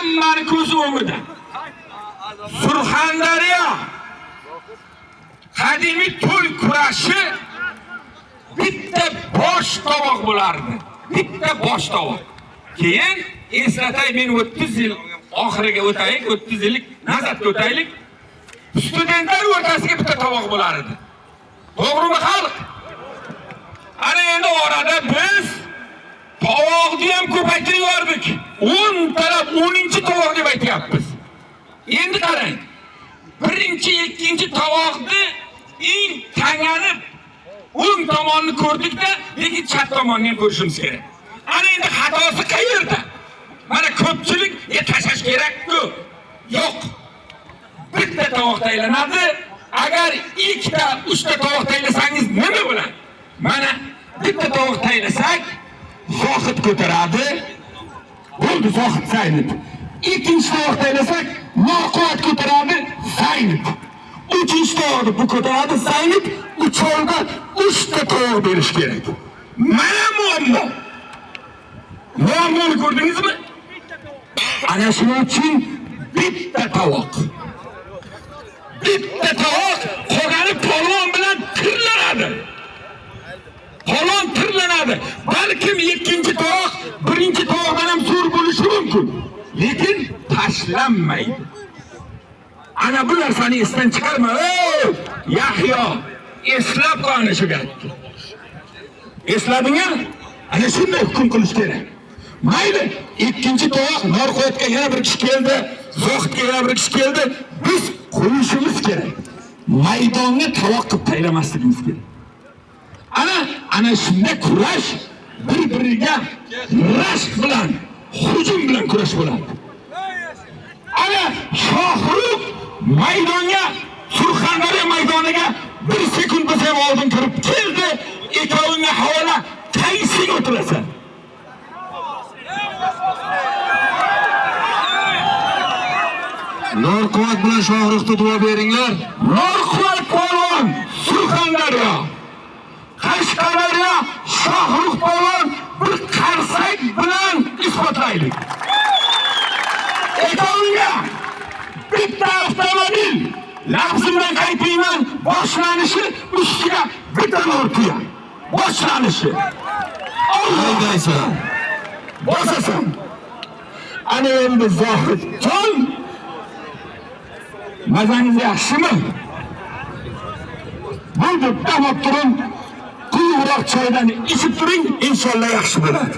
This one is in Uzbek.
hammani ko'zi o'ngida. Surxondaryo qadimiy to'y kurashi bitta bosh tovoq bo'lardi. Bitta bosh tovoq. Keyin eslatay, men 30 yil oxiriga o'taylik, 30 yillik nazarga o'taylik. Studentlar o'rtasiga bitta tovoq bo'lar edi. To'g'rimi xalq? Ana endi orada biz tovoqni ham ko'paytirib yubordik. 10 talab 10-tovoq deb aytyapmiz. Endi qarang. Birinchi, ikkinchi tovoqni eng tanganib o'ng tomonni ko'rdikda, lekin chap tomonni ham ko'rishimiz kerak. Ana endi xatosi qayerda? Mana ko'pchilik tashlash kerak-ku. Yo'q. Bitta tovoq taylanadi. Agar ikkita, uchta tovoq taylasangiz nima bo'ladi? Mana bitta tovoq taylasak, Zohid ko'taradi. Bo'ldi, Zohid Zaynab. Ikkinchi tovoq taylasak, Noquvvat ko'taradi, Zaynab. Uchinchi tovoqni bu ko'taradi, Zaynab. Uchovga 3 ta tovoq berish kerak. Mana muammo. Muammoni ko'rdingizmi? Ana shuning uchun bitta tovoq. Bitta tovoq qolgani polvon bilan tirlanadi. Polvon tirlanadi. Balkim ikkinchi tovoq birinchi tovoqdan ham zo'r bo'lishi mumkin. Lekin tashlanmaydi. Ana bu narsani esdan chiqarma. Yahyo, eslab qolni shu gapni. Esladingmi? Ana shunday hukm qilish kerak. Mayli, ikkinchi tovoq Norqo'yatga yana bir kishi keldi, Zohidga yana bir kishi keldi. Biz qo'yishimiz kerak. Maydonga tovoq qilib taylamasligimiz kerak. Ana shunda kurash bir-biriga rashk bilan, hujum bilan kurash bo'ladi. Ana Shohrux maydonga, Surxondaryo maydoniga 1 sekund bo'lsa oldin kirib keldi. Ikkovingga havola qaysing o'tirasan? Norquvvat bilan Shohruxga duo beringlar. Norquvvat polvon Surxondaryo, Qashqadaryo Shohrux polvon bir qarsak bilan isbotlaylik. Ikkovingga bitta avtomobil, lafzimdan qaytmayman, boshlanishi ustiga bitta Norqiya. Boshlanishi. Haydaysan. Bosasan. Ana endi Zohidjon, mazangiz yaxshimi? Bo'ldi, davomlab turing. Quyuqroq choydan ichib turing, inshaalloh yaxshi bo'ladi.